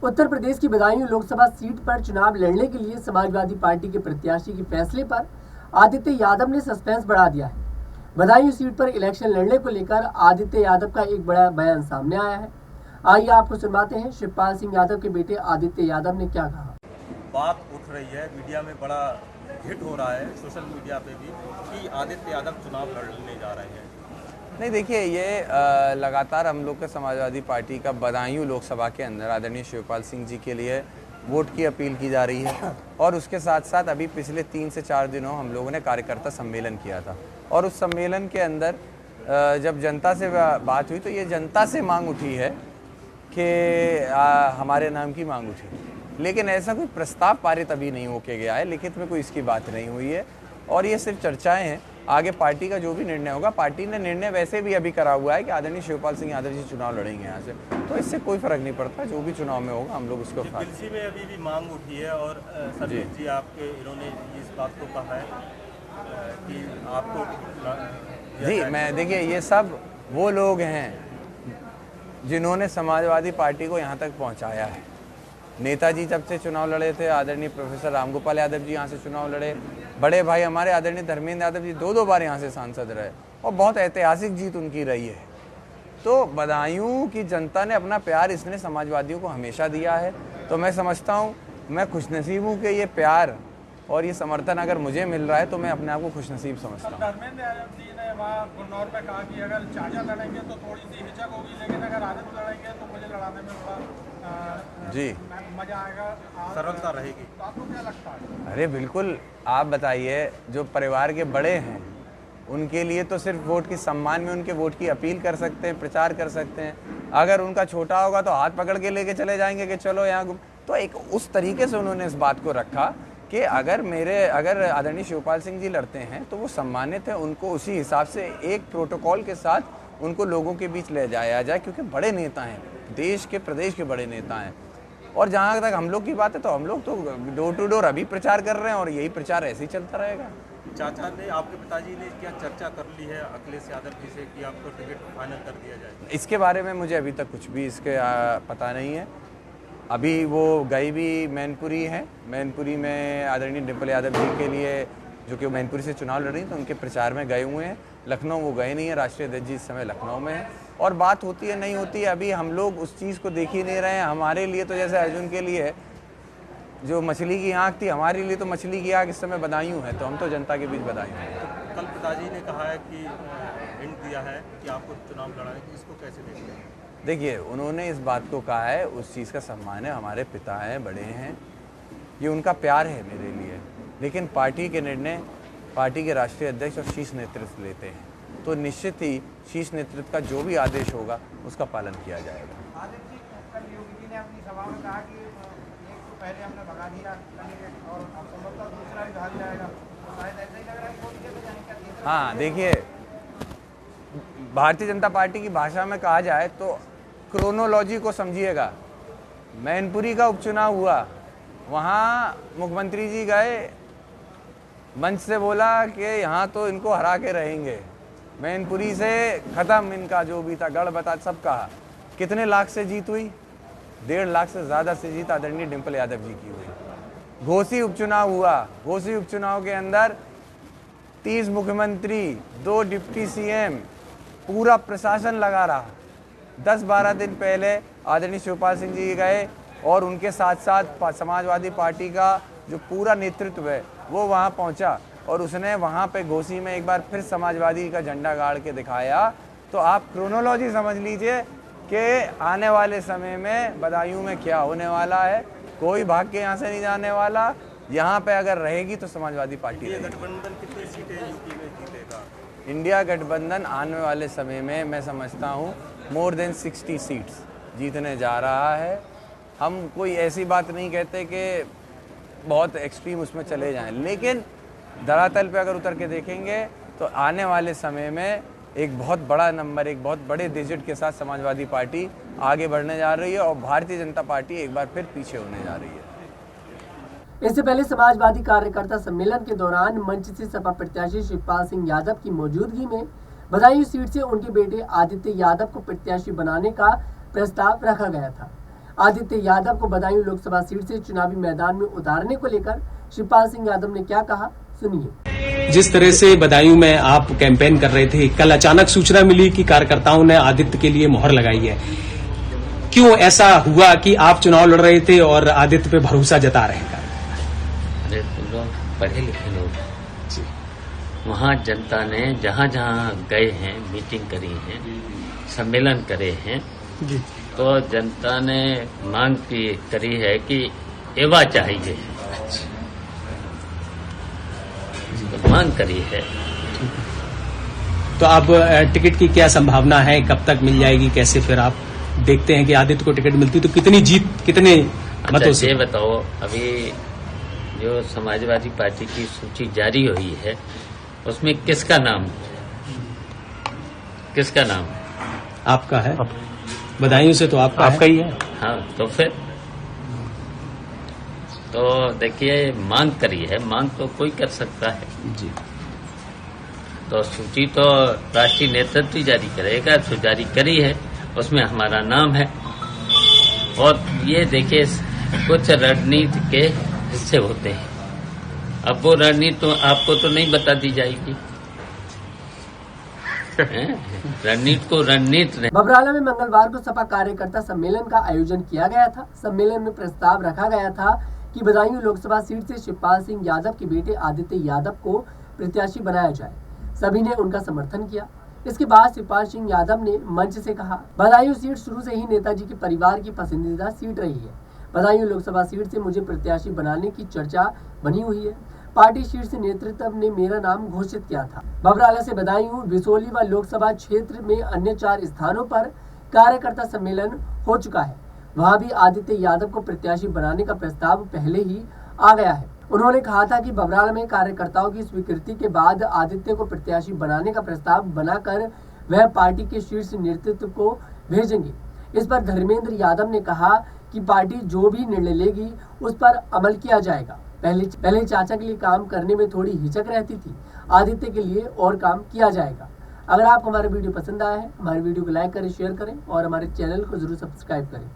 उत्तर प्रदेश की बदायूं लोकसभा सीट पर चुनाव लड़ने के लिए समाजवादी पार्टी के प्रत्याशी के फैसले पर आदित्य यादव ने सस्पेंस बढ़ा दिया है। बदायूं सीट पर इलेक्शन लड़ने को लेकर आदित्य यादव का एक बड़ा बयान सामने आया है। आइए आपको सुनवाते हैं शिवपाल सिंह यादव के बेटे आदित्य यादव ने क्या कहा। बात उठ रही है, मीडिया में बड़ा हिट हो रहा है, सोशल मीडिया पे भी, कि आदित्य यादव चुनाव लड़ने जा रहे हैं। नहीं, देखिए, ये लगातार हम लोग के समाजवादी पार्टी का बदायूं लोकसभा के अंदर आदरणीय शिवपाल सिंह जी के लिए वोट की अपील की जा रही है और उसके साथ साथ अभी पिछले 3 से 4 दिनों हम लोगों ने कार्यकर्ता सम्मेलन किया था और उस सम्मेलन के अंदर जब जनता से बात हुई तो ये जनता से मांग उठी है कि हमारे नाम की मांग उठी, लेकिन ऐसा कोई प्रस्ताव पारित अभी नहीं होके गया है, लिखित में कोई इसकी बात नहीं हुई है और ये सिर्फ चर्चाएं हैं। आगे पार्टी का जो भी निर्णय होगा, पार्टी ने निर्णय वैसे भी अभी करा हुआ है कि आदरणीय शिवपाल सिंह यादव जी चुनाव लड़ेंगे यहाँ से, तो इससे कोई फर्क नहीं पड़ता, जो भी चुनाव में होगा हम लोग उसको दिल्ली में अभी भी मांग उठी है और सरजीत जी आपके इन्होंने इस बात को कहा है कि आपको जी, मैं देखिए, ये सब वो लोग हैं जिन्होंने समाजवादी पार्टी को यहाँ तक पहुँचाया है। नेताजी जब से चुनाव लड़े थे, आदरणीय प्रोफेसर रामगोपाल यादव जी यहाँ से चुनाव लड़े, बड़े भाई हमारे आदरणीय धर्मेंद्र यादव जी 2-2 बार यहाँ से सांसद रहे और बहुत ऐतिहासिक जीत उनकी रही है। तो बदायूं की जनता ने अपना प्यार इसने समाजवादियों को हमेशा दिया है, तो मैं समझता हूँ, मैं खुशनसीब हूँ कि ये प्यार और ये समर्थन अगर मुझे मिल रहा है तो मैं अपने आप को खुशनसीब समझता हूँ। धर्मेंद्र यादव जी ने वहाँ गुन्नौर में कहा कि अगर चाचा लड़ेंगे तो थोड़ी सी हिचक होगी, लेकिन अगर आदित्य लड़ेंगे तो मुझे लड़ाने में थोड़ा जी मजा आएगा, सरलता रहेगी। तो आपको क्या लगता है? अरे बिल्कुल, आप बताइए, जो परिवार के बड़े हैं उनके लिए तो सिर्फ वोट के सम्मान में उनके वोट की अपील कर सकते हैं, प्रचार कर सकते हैं। अगर उनका छोटा होगा तो हाथ पकड़ के लेके चले जाएंगे कि चलो यहाँ घूम। तो एक उस तरीके से उन्होंने इस बात को रखा कि अगर आदरणीय शिवपाल सिंह जी लड़ते हैं तो वो सम्मानित है, उनको उसी हिसाब से एक प्रोटोकॉल के साथ उनको लोगों के बीच ले जाया जाए, क्योंकि बड़े नेता हैं, देश के प्रदेश के बड़े नेता हैं। और जहाँ तक हम लोग की बात है तो हम लोग तो डोर टू डोर अभी प्रचार कर रहे हैं और यही प्रचार ऐसे ही चलता रहेगा। चाचा ने, आपके पिताजी ने क्या चर्चा कर ली है अखिलेश यादव जी से कि आपको टिकट फाइनल कर दिया जाए? इसके बारे में मुझे अभी तक कुछ भी इसके पता नहीं है। अभी वो गए भी मैनपुरी हैं, मैनपुरी में आदरणीय डिम्पल यादव जी के लिए, जो कि मैनपुरी से चुनाव लड़ रही, तो उनके प्रचार में गए हुए हैं। लखनऊ वो गए नहीं है, राष्ट्रीय अध्यक्ष जी इस समय लखनऊ में है और बात होती है नहीं होती है, अभी हम लोग उस चीज़ को देख ही नहीं रहे हैं। हमारे लिए तो जैसे अर्जुन के लिए जो मछली की आँख थी, हमारे लिए तो मछली की आँख इस समय बदायूं है, तो हम तो जनता के बीच बदायूं हैं। तो कल पिताजी ने कहा है कि हिंट दिया है कि आपको चुनाव लड़ाने की, इसको कैसे देखते हैं? देखिए, उन्होंने इस बात को कहा है, उस चीज़ का सम्मान है, हमारे पिता हैं, बड़े हैं, ये उनका प्यार है मेरे लिए, लेकिन पार्टी के निर्णय पार्टी के राष्ट्रीय अध्यक्ष और शीर्ष नेतृत्व लेते हैं, तो निश्चित ही शीर्ष नेतृत्व का जो भी आदेश होगा उसका पालन किया जाएगा। आदित्य जी, कल योगी जी ने अपनी सभा में कहा कि एक तो पहले हमने भगा दिया कैंडिडेट और अब संभवतः दूसरा भी भाग जाएगा, तो शायद ऐसा ही लग रहा है कि वो नीचे पे जाने का। हाँ, देखिए, भारतीय जनता पार्टी की भाषा में कहा जाए तो क्रोनोलॉजी को समझिएगा। मैनपुरी का उपचुनाव हुआ, वहाँ मुख्यमंत्री जी गए, मंच से बोला कि यहाँ तो इनको हरा के रहेंगे, मैनपुरी से ख़त्म इनका जो भी था, गढ़ बता सब कहा। कितने लाख से जीत हुई? 1.5 लाख से ज़्यादा से जीत आदरणीय डिम्पल यादव जी की हुई। घोसी उपचुनाव हुआ, घोसी उपचुनाव के अंदर 30 मुख्यमंत्री, 2 डिप्टी सीएम, पूरा प्रशासन लगा रहा। 10-12 दिन पहले आदरणीय शिवपाल सिंह जी गए और उनके साथ साथ समाजवादी पार्टी का जो पूरा नेतृत्व है वो वहाँ पहुँचा और उसने वहाँ पे घोसी में एक बार फिर समाजवादी का झंडा गाड़ के दिखाया। तो आप क्रोनोलॉजी समझ लीजिए कि आने वाले समय में बदायूं में क्या होने वाला है। कोई भाग के यहाँ से नहीं जाने वाला, यहाँ पे अगर रहेगी तो समाजवादी पार्टी रहेगी। गठबंधन कितनी सीटें यूपी में जीतेगा? इंडिया गठबंधन आने वाले समय में मैं समझता हूँ मोर देन 60 सीट्स जीतने जा रहा है। हम कोई ऐसी बात नहीं कहते कि बहुत एक्सट्रीम उसमें चले जाएं, लेकिन धरातल पे अगर उतर के देखेंगे तो आने वाले समय में एक बहुत बड़ा नंबर, एक बहुत बड़े डिजिट के साथ समाजवादी पार्टी आगे बढ़ने जा रही है और भारतीय जनता पार्टी एक बार फिर पीछे होने जा रही है। इससे पहले समाजवादी कार्यकर्ता सम्मेलन के दौरान मंच से सपा प्रत्याशी शिवपाल सिंह यादव की मौजूदगी में बदायूं सीट से उनके बेटे आदित्य यादव को प्रत्याशी बनाने का प्रस्ताव रखा गया था। आदित्य यादव को बदायूं लोकसभा सीट से चुनावी मैदान में उतारने को लेकर शिवपाल सिंह यादव ने क्या कहा, सुनिए। जिस तरह से बदायूं में आप कैंपेन कर रहे थे, कल अचानक सूचना मिली कि कार्यकर्ताओं ने आदित्य के लिए मोहर लगाई है। क्यों ऐसा हुआ कि आप चुनाव लड़ रहे थे और आदित्य पे भरोसा जता रहे हैं? अरे तुम लोग पढ़े लिखे लोग, वहाँ जनता ने जहाँ जहाँ गए हैं, मीटिंग करी है, सम्मेलन करे हैं, तो जनता ने मांग करी है कि एवा चाहिए, तो मांग करी है। तो अब टिकट की क्या संभावना है, कब तक मिल जाएगी, कैसे फिर आप देखते हैं कि आदित्य को टिकट मिलती तो कितनी जीत, कितने मतों से? ये बताओ, अभी जो समाजवादी पार्टी की सूची जारी हुई है उसमें किसका नाम आपका है? बदायूं से तो आपका ही है। हाँ, तो फिर तो देखिए, मांग करी है, मांग तो कोई कर सकता है जी। तो सूची तो राष्ट्रीय नेतृत्व ही जारी करेगा, तो जारी करी है, उसमें हमारा नाम है। और ये देखिए, कुछ रणनीति के हिस्से होते हैं, अब वो रणनीति तो आपको तो नहीं बता दी जाएगी। रणनीति को रणनीति बबराला में मंगलवार को सपा कार्यकर्ता सम्मेलन का आयोजन किया गया था। सम्मेलन में प्रस्ताव रखा गया था कि बदायूं लोकसभा सीट से शिवपाल सिंह यादव के बेटे आदित्य यादव को प्रत्याशी बनाया जाए। सभी ने उनका समर्थन किया। इसके बाद शिवपाल सिंह यादव ने मंच से कहा, बदायूं सीट शुरू से ही नेताजी के परिवार की पसंदीदा सीट रही है। बदायूं लोकसभा सीट से मुझे प्रत्याशी बनाने की चर्चा बनी हुई है। पार्टी शीर्ष नेतृत्व ने मेरा नाम घोषित किया था। बबराला से बदायूं, बिसोली व लोकसभा क्षेत्र में अन्य 4 स्थानों पर कार्यकर्ता सम्मेलन हो चुका है। वहां भी आदित्य यादव को प्रत्याशी बनाने का प्रस्ताव पहले ही आ गया है। उन्होंने कहा था कि बबराला में कार्यकर्ताओं की स्वीकृति के बाद आदित्य को प्रत्याशी बनाने का प्रस्ताव बनाकर वह पार्टी के शीर्ष नेतृत्व को भेजेंगे। इस पर धर्मेंद्र यादव ने कहा कि पार्टी जो भी निर्णय लेगी उस पर अमल किया जाएगा। पहले चाचा के लिए काम करने में थोड़ी हिचक रहती थी, आदित्य के लिए और काम किया जाएगा। अगर आपको हमारा वीडियो पसंद आया है, हमारे वीडियो को लाइक करें, शेयर करें और हमारे चैनल को जरूर सब्सक्राइब करें।